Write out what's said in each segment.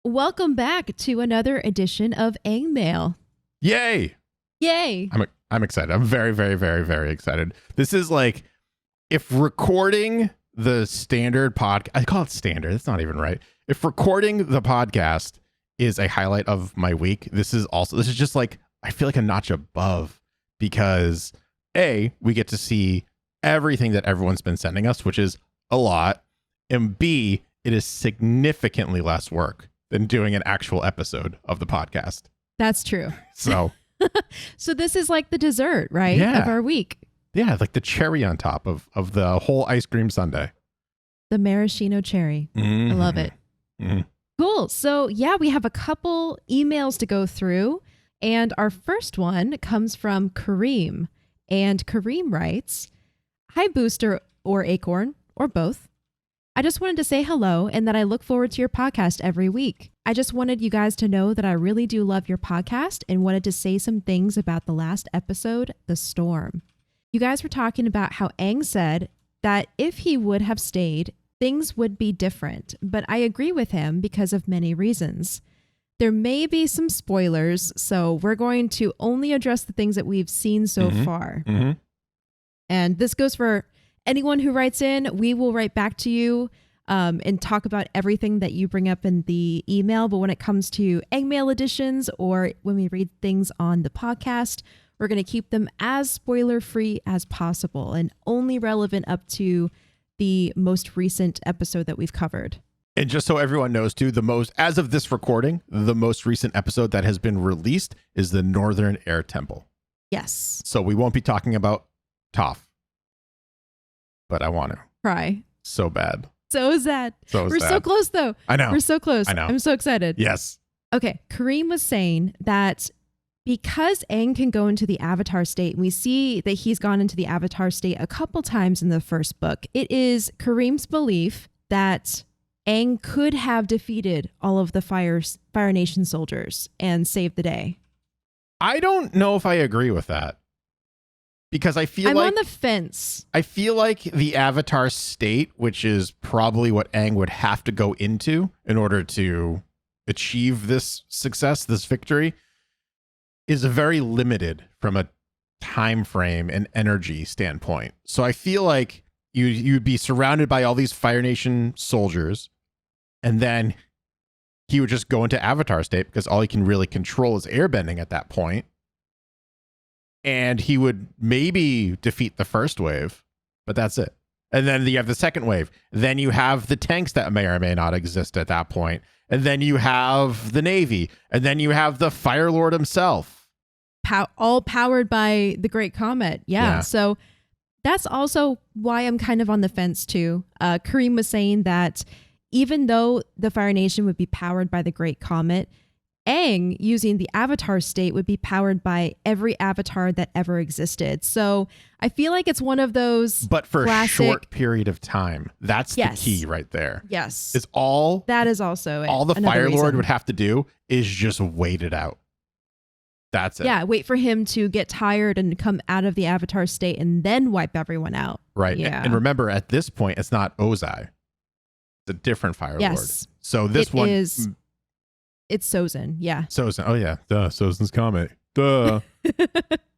welcome back to another edition of Aang Mail. Yay! Yay! I'm excited. I'm very, very, very, very excited. This is like, if recording the standard podcast, I call it standard, that's not even right. If recording the podcast is a highlight of my week, this is just like, I feel like a notch above, because A, we get to see everything that everyone's been sending us, which is a lot, and B, it is significantly less work than doing an actual episode of the podcast. That's true. So so this is like the dessert, right? Yeah. Of our week. Yeah, like the cherry on top of the whole ice cream sundae. The maraschino cherry. Mm-hmm. I love it. Mm-hmm. Cool. So yeah, we have a couple emails to go through. And our first one comes from Kareem. And Kareem writes, "Hi, Booster or Acorn, or both. I just wanted to say hello and that I look forward to your podcast every week. I just wanted you guys to know that I really do love your podcast and wanted to say some things about the last episode, The Storm. You guys were talking about how Aang said that if he would have stayed, things would be different, but I agree with him because of many reasons. There may be some spoilers, so we're going to only address the things that we've seen so far. Mm-hmm. And this goes for anyone who writes in. We will write back to you and talk about everything that you bring up in the email. But when it comes to Egg Mail editions or when we read things on the podcast, we're going to keep them as spoiler-free as possible and only relevant up to the most recent episode that we've covered. And just so everyone knows too, as of this recording, the most recent episode that has been released is the Northern Air Temple. Yes. So we won't be talking about Toph, but I want to. Cry. So bad. So sad. We're so close though. I know. We're so close. I know. I'm so excited. Yes. Okay. Kareem was saying that because Aang can go into the Avatar state, and we see that he's gone into the Avatar state a couple times in the first book, it is Kareem's belief that Aang could have defeated all of the Fire Nation soldiers and saved the day. I don't know if I agree with that, because I'm on the fence. I feel like the Avatar state, which is probably what Aang would have to go into in order to achieve this success, this victory, is very limited from a time frame and energy standpoint. So I feel like you'd be surrounded by all these Fire Nation soldiers, and then he would just go into Avatar state because all he can really control is airbending at that point. And he would maybe defeat the first wave, but that's it. And then you have the second wave. Then you have the tanks that may or may not exist at that point. And then you have the Navy. And then you have the Fire Lord himself. All powered by the Great Comet. Yeah. So that's also why I'm kind of on the fence too. Kareem was saying that even though the Fire Nation would be powered by the Great Comet, Aang, using the Avatar state, would be powered by every Avatar that ever existed. So I feel like it's one of those But for classic, a short period of time. That's the key right there. Yes. Is all that is also all the Fire Lord would have to do is just wait it out. That's it. Yeah, wait for him to get tired and come out of the Avatar state and then wipe everyone out. Right. Yeah. And remember, at this point, it's not Ozai. It's a different Fire Lord. So this one is... It's Sozin. Yeah. Sozin. Oh, yeah. Duh. Sozin's Comet. Duh.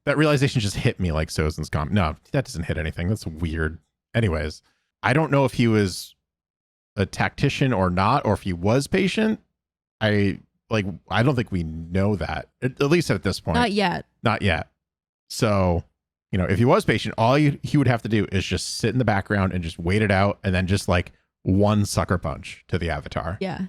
That realization just hit me like Sozin's Comet. No, that doesn't hit anything. That's weird. Anyways, I don't know if he was a tactician or not, or if he was patient. I don't think we know that, at least at this point. Not yet. Not yet. So, if he was patient, all he would have to do is just sit in the background and just wait it out, and then just like one sucker punch to the Avatar. Yeah.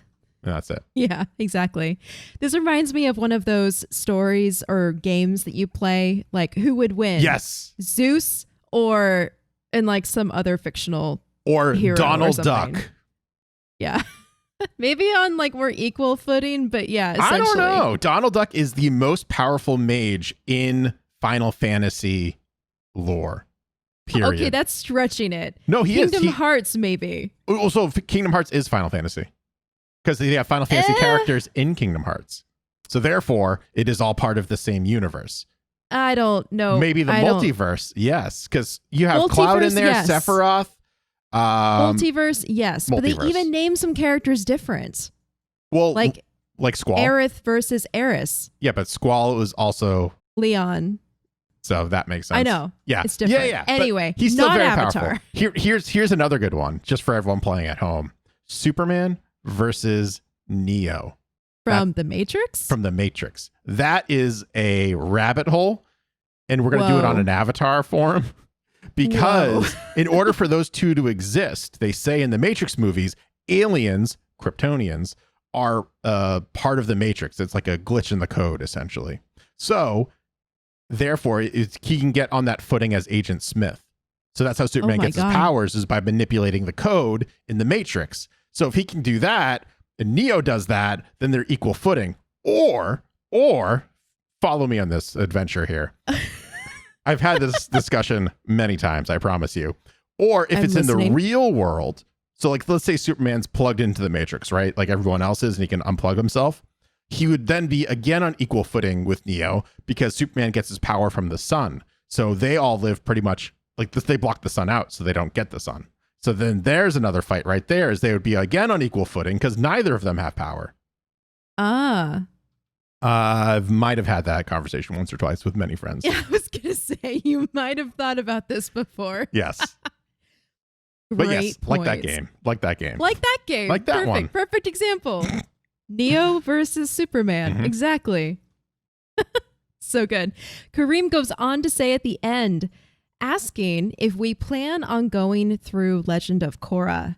And that's it. Yeah, exactly. This reminds me of one of those stories or games that you play, like who would win? Yes. Zeus or in like some other fictional or hero Donald or Duck. Yeah. Maybe on like more equal footing, but yeah, I don't know. Donald Duck is the most powerful mage in Final Fantasy lore. Period. Okay, that's stretching it. No, he is. Kingdom Hearts, maybe. Also, Kingdom Hearts is Final Fantasy. Because they have Final Fantasy characters in Kingdom Hearts. So therefore, it is all part of the same universe. I don't know. Maybe the multiverse. Yes. Because you have Cloud in there, yes. Sephiroth. Multiverse, yes. But they Multiverse. even name some characters different. Well, like Like Squall. Aerith versus Eris. Yeah, but Squall was also Leon. So that makes sense. I know. Yeah. It's different. Yeah. Anyway, he's still not very Avatar. powerful. Here's another good one, just for everyone playing at home. Superman versus Neo. From The Matrix? From The Matrix. That is a rabbit hole, and we're going to do it on an Avatar form. Because in order for those two to exist, they say in the Matrix movies, aliens, Kryptonians, are part of the Matrix. It's like a glitch in the code, essentially. So, therefore, he can get on that footing as Agent Smith. So that's how Superman gets his powers, is by manipulating the code in the Matrix. So if he can do that, and Neo does that, then they're equal footing. Or follow me on this adventure here. I've had this discussion many times, I promise you. Or if it's in the real world, so like let's say Superman's plugged into the Matrix, right? Like everyone else is, and he can unplug himself. He would then be again on equal footing with Neo because Superman gets his power from the sun. So they all live pretty much like this. They block the sun out so they don't get the sun. So then there's another fight right there, is they would be again on equal footing because neither of them have power. I might have had that conversation once or twice with many friends. Yeah, I was going to say, you might have thought about this before. Yes. But yes, like that game. Like that game. Like that game. Like that one. Perfect example. Neo versus Superman. Mm-hmm. Exactly. So good. Kareem goes on to say at the end, asking if we plan on going through Legend of Korra.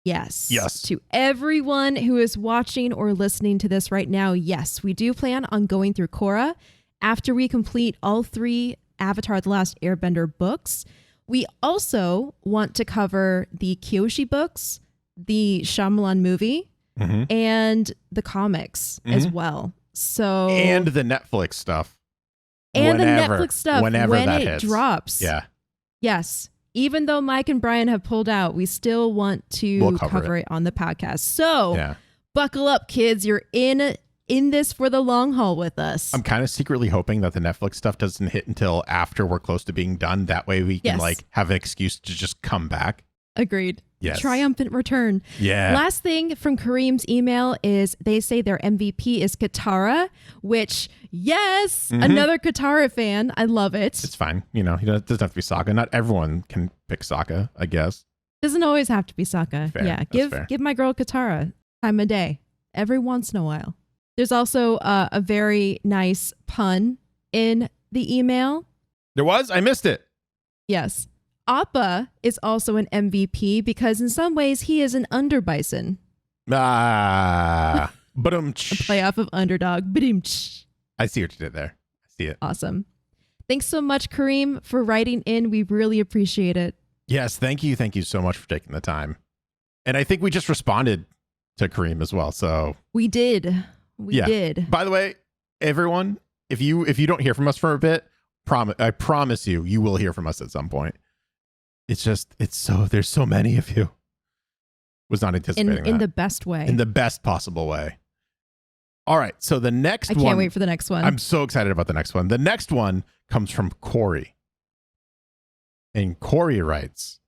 Yes. Yes. To everyone who is watching or listening to this right now, yes, we do plan on going through Korra after we complete all 3 Avatar: The Last Airbender books. We also want to cover the Kyoshi books, the Shyamalan movie, and the comics as well. So and the Netflix stuff. And the Netflix stuff whenever when that it hits. drops. Yeah. Yes. Even though Mike and Brian have pulled out, we still want to cover it on the podcast. So buckle up, kids. You're in this for the long haul with us. I'm kind of secretly hoping that the Netflix stuff doesn't hit until after we're close to being done. That way we can like have an excuse to just come back. Agreed. Yes. Triumphant return. Yeah. Last thing from Kareem's email is they say their MVP is Katara, which, another Katara fan. I love it. It's fine. You know, it doesn't have to be Sokka. Not everyone can pick Sokka, I guess. Doesn't always have to be Sokka. Fair. Yeah. Fair. Give my girl Katara time of day every once in a while. There's also a very nice pun in the email. There was? I missed it. Yes. Appa is also an MVP because in some ways he is an underbison. But A playoff of underdog. I see what you did there. I see it. Awesome. Thanks so much, Kareem, for writing in. We really appreciate it. Yes, thank you. Thank you so much for taking the time. And I think we just responded to Kareem as well. So we did. We did. By the way, everyone, if you don't hear from us for a bit, I promise you will hear from us at some point. There's so many of you. Was not anticipating that. In the best way. In the best possible way. All right. So the next one. I can't wait for the next one. I'm so excited about the next one. The next one comes from Corey. And Corey writes,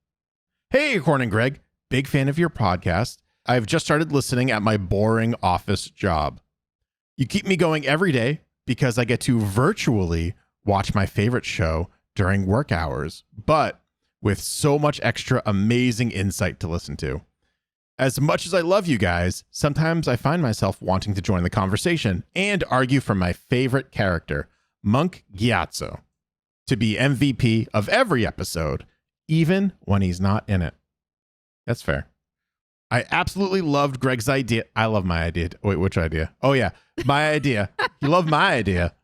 "Hey, Corn and Greg, big fan of your podcast. I've just started listening at my boring office job. You keep me going every day because I get to virtually watch my favorite show during work hours, but with so much extra amazing insight to listen to. As much as I love you guys, sometimes I find myself wanting to join the conversation and argue for my favorite character, Monk Gyatso, to be MVP of every episode, even when he's not in it. That's fair. I absolutely loved Greg's idea. I love my idea. Wait, which idea? Oh, yeah. My idea. You love my idea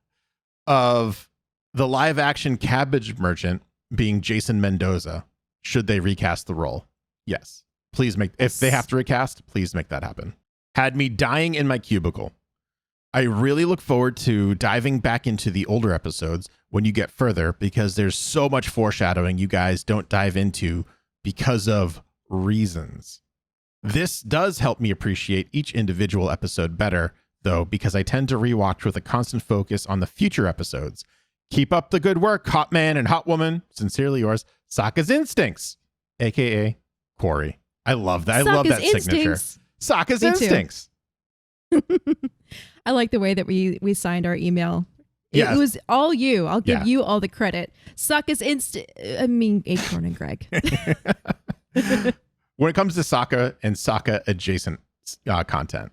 of the live action cabbage merchant being Jason Mendoza. Should they recast the role? Yes. Please if they have to recast, please make that happen. Had me dying in my cubicle. I really look forward to diving back into the older episodes when you get further because there's so much foreshadowing you guys don't dive into because of reasons. This does help me appreciate each individual episode better, though, because I tend to rewatch with a constant focus on the future episodes. Keep up the good work, hot man and hot woman. Sincerely yours, Sokka's Instincts, a.k.a. Corey." I love that. I love that signature. Sokka's Instincts. I like the way that we signed our email. Yeah. It was all you. I'll give Yeah. you all the credit. Suck is Acorn and Greg. When it comes to Sokka and Sokka adjacent content,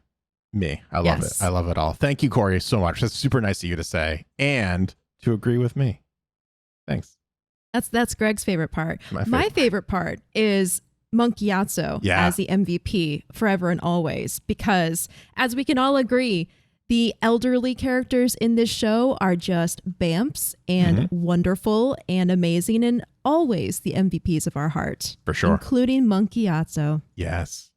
I love it. Yes. I love it all. Thank you, Corey, so much. That's super nice of you to say and to agree with me. Thanks. That's Greg's favorite part. My favorite part is Monkey Yatso as the MVP forever and always, because as we can all agree, the elderly characters in this show are just bamps and wonderful and amazing and always the MVPs of our heart. For sure. Including Monkey Yatso. Yes.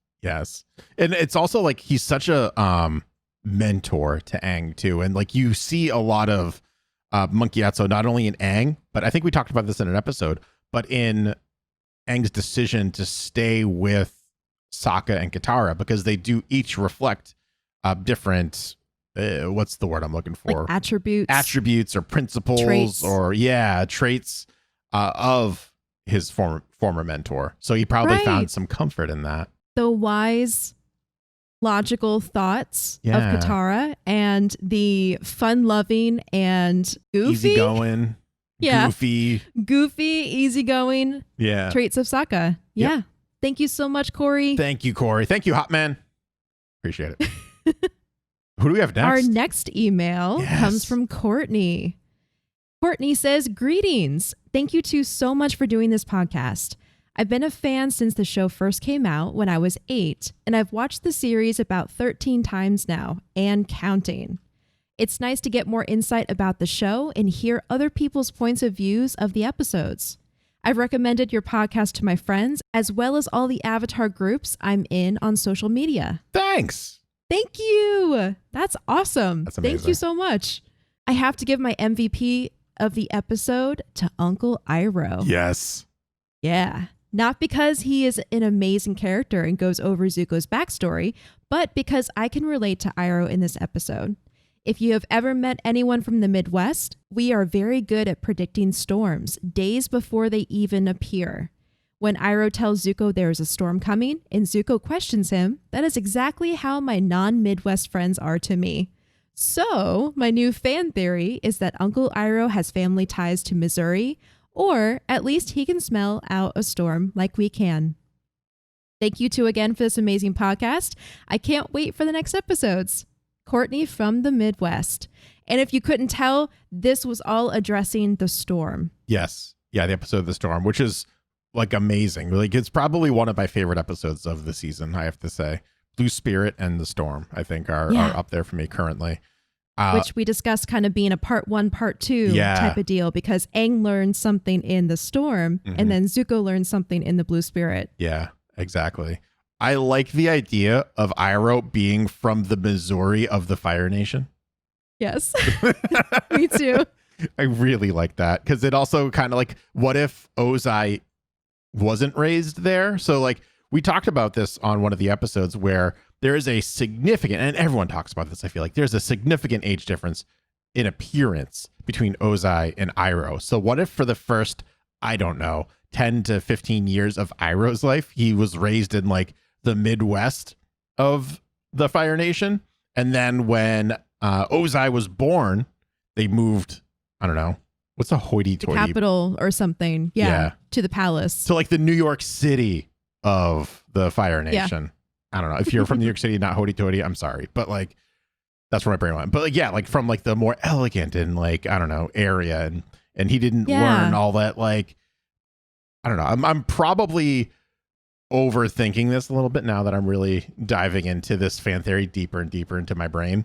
And it's also like he's such a mentor to Aang too. And like you see a lot of Monkey Yatso not only in Aang, but I think we talked about this in an episode, but in Aang's decision to stay with Sokka and Katara, because they do each reflect different what's the word I'm looking for? Like attributes or principles, traits. Traits of his former mentor. So he probably found some comfort in that. The wise, logical thoughts of Katara and the fun-loving and goofy, easygoing, goofy, easygoing traits of Sokka. Yeah. Yep. Thank you so much, Corey. Thank you, Corey. Thank you, Hot Man. Appreciate it. Who do we have next? Our next email comes from Courtney. Courtney says, "Greetings. Thank you two so much for doing this podcast. I've been a fan since the show first came out when I was 8, and I've watched the series about 13 times now and counting. It's nice to get more insight about the show and hear other people's points of views of the episodes. I've recommended your podcast to my friends as well as all the Avatar groups I'm in on social media." Thanks. Thank you. That's awesome. That's amazing. Thank you so much. I have to give my MVP of the episode to Uncle Iroh. Yes. Yeah. Not because he is an amazing character and goes over Zuko's backstory, but because I can relate to Iroh in this episode. If you have ever met anyone from the Midwest, we are very good at predicting storms days before they even appear. When Iroh tells Zuko there is a storm coming and Zuko questions him, that is exactly how my non-Midwest friends are to me. So, my new fan theory is that Uncle Iroh has family ties to Missouri, or at least he can smell out a storm like we can. Thank you two again for this amazing podcast. I can't wait for the next episodes. Courtney from the Midwest. And if you couldn't tell, this was all addressing the storm. Yes. Yeah, the episode of the storm, which is like amazing. Like it's probably one of my favorite episodes of the season, I have to say. Blue Spirit and the Storm, I think, are up there for me currently. Which we discussed kind of being a part 1, part 2 type of deal, because Aang learned something in the Storm and then Zuko learned something in the Blue Spirit. Yeah, exactly. I like the idea of Iroh being from the Missouri of the Fire Nation. Yes, me too. I really like that, because it also kind of like, what if Ozai wasn't raised there? So like we talked about this on one of the episodes where there is a significant, and everyone talks about this, I feel like there's a significant age difference in appearance between Ozai and Iroh. So what if for the first, I don't know, 10 to 15 years of Iroh's life, he was raised in like the Midwest of the Fire Nation, and then when Ozai was born, they moved, I don't know, what's a hoity-toity? The capital or something. Yeah. To the palace. So like the New York City of the Fire Nation. Yeah. I don't know. If you're from New York City, not hoity-toity, I'm sorry. But like, that's where my brain went. But like, yeah, like from like the more elegant and like, I don't know, area. And he didn't learn all that. Like, I don't know. I'm probably overthinking this a little bit now that I'm really diving into this fan theory deeper and deeper into my brain.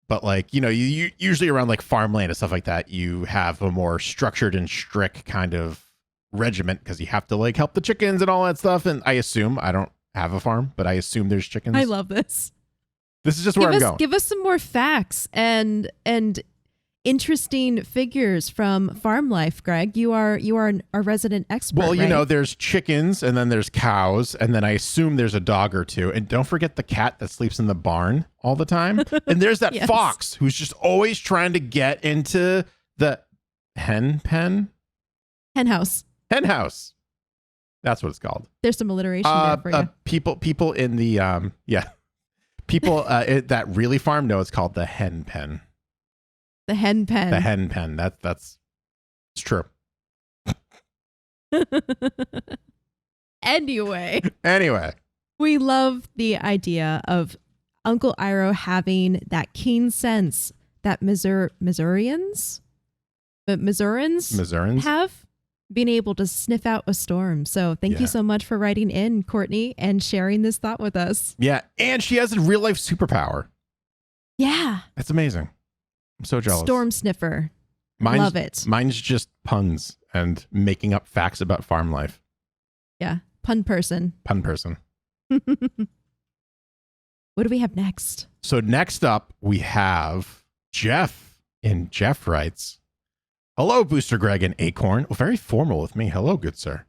But like, you know, you usually around like farmland and stuff like that, you have a more structured and strict kind of regiment because you have to like help the chickens and all that stuff. And I assume, I don't have a farm, but I assume there's chickens. I love this. This is just where I'm going. Give us some more facts and interesting figures from farm life, Greg. You are a resident expert. Well, you right? know, there's chickens and then there's cows and then I assume there's a dog or two. And don't forget the cat that sleeps in the barn all the time. And there's that fox who's just always trying to get into the hen house. That's what it's called. There's some alliteration there for you. People in the People that really farm know it's called the hen pen. The hen pen. The hen pen. That's it's true. Anyway, we love the idea of Uncle Iroh having that keen sense that Missourians have been able to sniff out a storm. So thank you so much for writing in, Courtney, and sharing this thought with us. Yeah, and she has a real life superpower. Yeah. That's amazing. I'm so jealous. Storm sniffer. Love it. Mine's just puns and making up facts about farm life. Yeah. Pun person. What do we have next? So next up, we have Jeff. And Jeff writes, hello, Booster Greg and Acorn. Oh, very formal with me. Hello, good sir.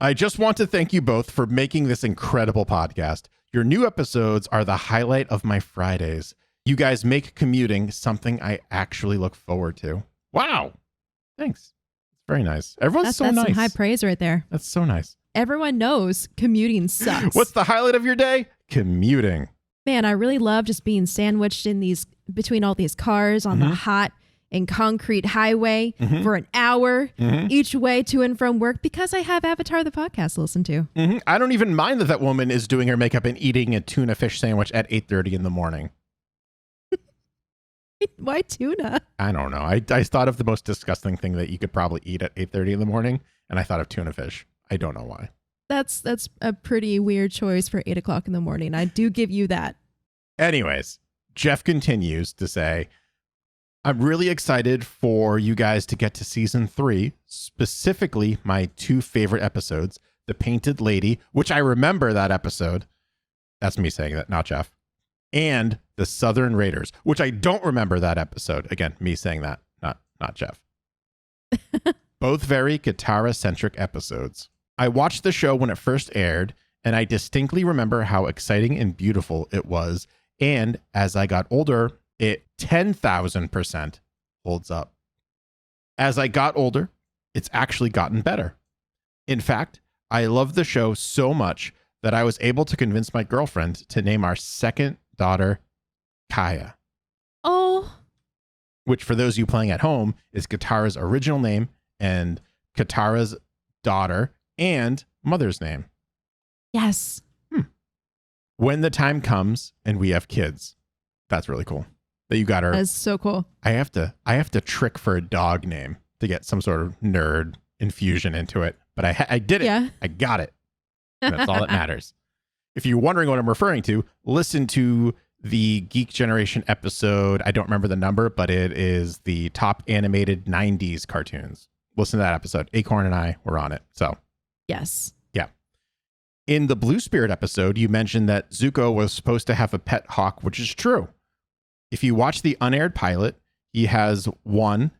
I just want to thank you both for making this incredible podcast. Your new episodes are the highlight of my Fridays. You guys make commuting something I actually look forward to. Wow. Thanks. It's very nice. Everyone's so nice. That's some high praise right there. That's so nice. Everyone knows commuting sucks. What's the highlight of your day? Commuting. Man, I really love just being sandwiched in between all these cars on the hot and concrete highway for an hour each way to and from work because I have Avatar the podcast to listen to. I don't even mind that woman is doing her makeup and eating a tuna fish sandwich at 8:30 in the morning. Why tuna? I don't know. I thought of the most disgusting thing that you could probably eat at 8:30 in the morning, and I thought of tuna fish. I don't know why. That's a pretty weird choice for 8 o'clock in the morning. I do give you that. Anyways, Jeff continues to say, I'm really excited for you guys to get to season 3, specifically my 2 favorite episodes, The Painted Lady, which I remember that episode. That's me saying that, not Jeff. And The Southern Raiders, which I don't remember that episode. Again, me saying that, not Jeff. Both very Katara-centric episodes. I watched the show when it first aired, and I distinctly remember how exciting and beautiful it was. And as I got older, it 10,000% holds up. As I got older, it's actually gotten better. In fact, I love the show so much that I was able to convince my girlfriend to name our second daughter Kaya. Oh. Which, for those of you playing at home, is Katara's original name and Katara's daughter and mother's name. Yes. When the time comes and we have kids, that's really cool. That you got her. That's so cool. I have to trick for a dog name to get some sort of nerd infusion into it. But I did it. Yeah. I got it. And that's all that matters. If you're wondering what I'm referring to, listen to the Geek Generation episode. I don't remember the number, but it is the top animated 90s cartoons. Listen to that episode. Acorn and I were on it. So yes. Yeah. In the Blue Spirit episode, you mentioned that Zuko was supposed to have a pet hawk, which is true. If you watch the unaired pilot, he has one,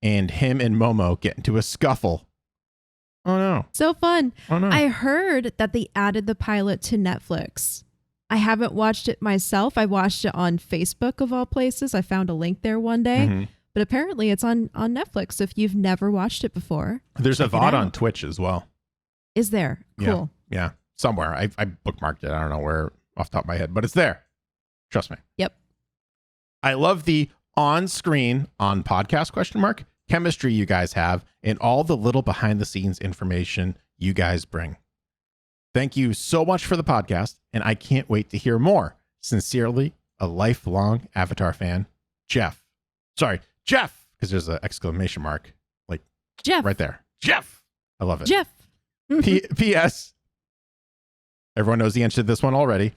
and him and Momo get into a scuffle. Oh no. So fun. Oh no. I heard that they added the pilot to Netflix. I haven't watched it myself. I watched it on Facebook of all places. I found a link there one day. But apparently it's on Netflix if you've never watched it before. There's a VOD on Twitch as well. Is there? Cool. Yeah. Somewhere. I bookmarked it. I don't know where off the top of my head, but it's there. Trust me. Yep. I love the on-screen, on podcast ? Chemistry you guys have and all the little behind the scenes information you guys bring. Thank you so much for the podcast, and I can't wait to hear more. Sincerely, a lifelong Avatar fan, Jeff. Sorry, Jeff, because there's an exclamation mark, like Jeff right there. Jeff. I love it. Jeff. P.S. Everyone knows the answer to this one already.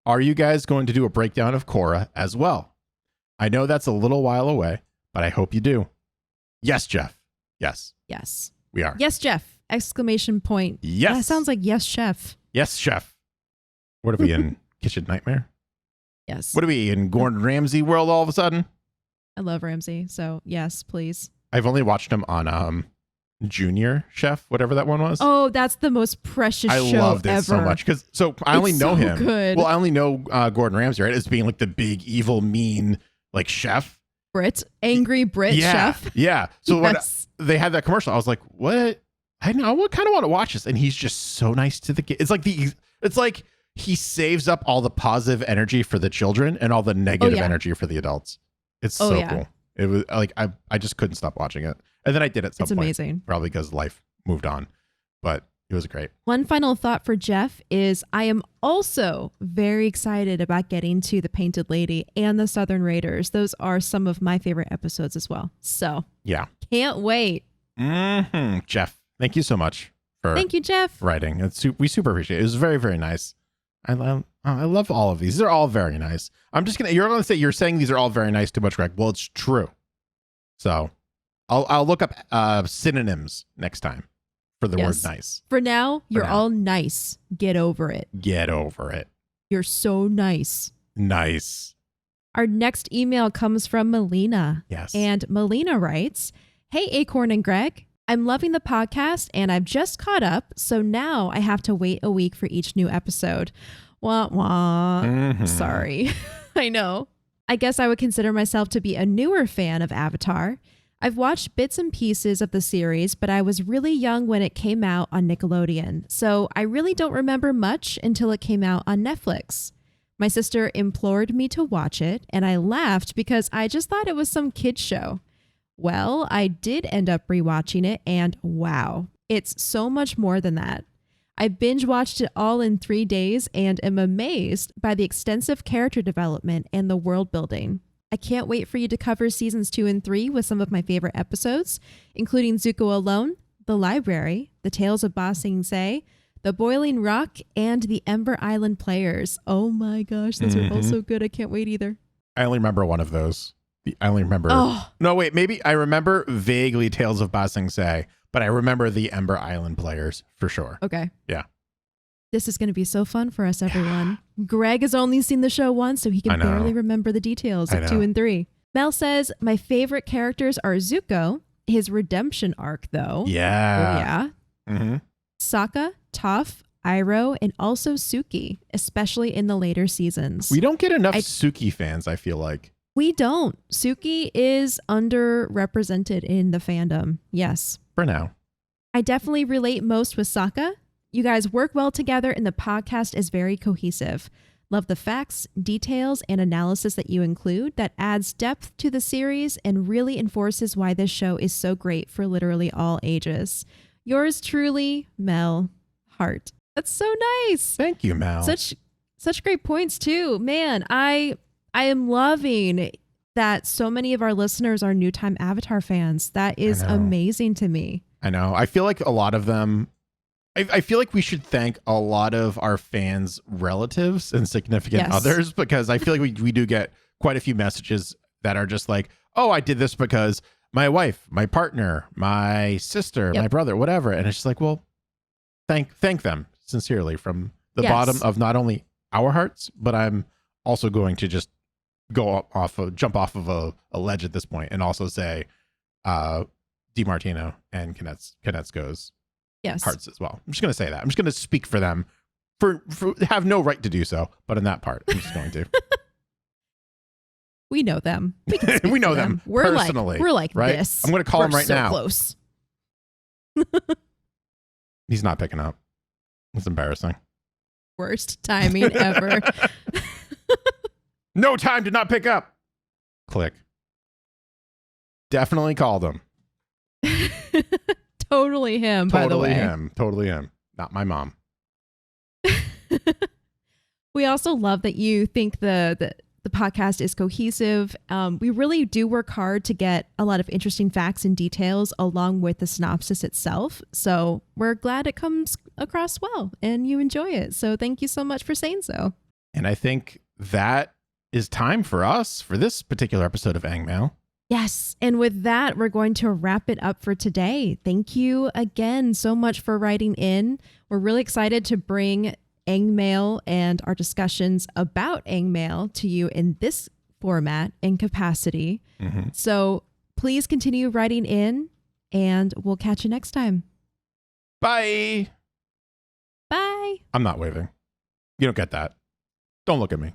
Are you guys going to do a breakdown of Korra as well? I know that's a little while away, but I hope you do. Yes, Jeff. Yes. Yes. We are. Yes, Jeff. Exclamation point. Yes. That sounds like yes, chef. Yes, chef. What are we in? Kitchen Nightmare? Yes. What are we in Gordon Ramsay world all of a sudden? I love Ramsay, so yes, please. I've only watched him on Junior Chef, whatever that one was. Oh, that's the most precious show ever. I loved it so much because I only know him. Good. Well, I only know Gordon Ramsay, right? As being like the big, evil, mean, like chef. Angry Brit chef. Yeah. So yes. when they had that commercial, I was like, what? I know. I kind of want to watch this. And he's just so nice to the kids. It's like he saves up all the positive energy for the children and all the negative energy for the adults. It's so cool. It was like I just couldn't stop watching it. And then I did at some point. It's amazing. Probably because life moved on. But it was great. One final thought for Jeff is I am also very excited about getting to the Painted Lady and the Southern Raiders. Those are some of my favorite episodes as well. So yeah, can't wait. Jeff, thank you so much for Jeff. Writing. We super appreciate it. It was very, very nice. I love all of these. These are all very nice. You're going to say you're saying these are all very nice too much, Greg. Well, it's true. So I'll look up synonyms next time for the word nice. For now, you're all nice. Get over it. Get over it. You're so nice. Nice. Our next email comes from Melina. Yes. And Melina writes, "Hey, Acorn and Greg. I'm loving the podcast and I've just caught up, so now I have to wait a week for each new episode. Wah, wah. Sorry. I know. I guess I would consider myself to be a newer fan of Avatar. I've watched bits and pieces of the series, but I was really young when it came out on Nickelodeon, so I really don't remember much until it came out on Netflix. My sister implored me to watch it, and I laughed because I just thought it was some kid's show. Well, I did end up rewatching it, and wow, it's so much more than that. I binge watched it all in 3 days and am amazed by the extensive character development and the world building. I can't wait for you to cover seasons 2 and 3 with some of my favorite episodes, including Zuko Alone, The Library, The Tales of Ba Sing Se, The Boiling Rock, and The Ember Island Players. Oh my gosh, those are all so good. I can't wait either. I only remember one of those. I only remember. No, wait, maybe I remember vaguely Tales of Ba Sing Se, but I remember The Ember Island Players for sure. Okay. Yeah. This is going to be so fun for us, everyone. Greg has only seen the show once, so he can barely remember the details of 2 and 3. Mel says, my favorite characters are Zuko, his redemption arc, though. Yeah. Sokka, Toph, Iroh, and also Suki, especially in the later seasons. We don't get enough Suki fans, I feel like. We don't. Suki is underrepresented in the fandom. Yes. For now. I definitely relate most with Sokka. You guys work well together and the podcast is very cohesive. Love the facts, details, and analysis that you include. That adds depth to the series and really enforces why this show is so great for literally all ages. Yours truly, Mel Hart. That's so nice. Thank you, Mel. Such great points too. Man, I am loving that so many of our listeners are new time Avatar fans. That is amazing to me. I know. I feel like a lot of them, I feel like we should thank a lot of our fans' relatives and significant others, because I feel like we do get quite a few messages that are just like, oh, I did this because my wife, my partner, my sister, my brother, whatever. And it's just like, well, thank them sincerely from the bottom of not only our hearts, but I'm also going to just jump off of a ledge at this point and also say DiMartino and Konetsko's hearts as well. I'm just going to say that. I'm just going to speak for them for have no right to do so, but in that part, I'm just going to. We know them. We know them personally. We're like right? this. I'm going to call him right now. Close. He's not picking up. It's embarrassing. Worst timing ever. No time to not pick up. Click. Definitely called him. Totally him, by the way. Totally him. Not my mom. We also love that you think the podcast is cohesive. We really do work hard to get a lot of interesting facts and details along with the synopsis itself. So we're glad it comes across well and you enjoy it. So thank you so much for saying so. And I think that is time for us for this particular episode of Aang Mail. Yes. And with that, we're going to wrap it up for today. Thank you again so much for writing in. We're really excited to bring Aang Mail and our discussions about Aang Mail to you in this format and capacity. So please continue writing in and we'll catch you next time. Bye. Bye. I'm not waving. You don't get that. Don't look at me.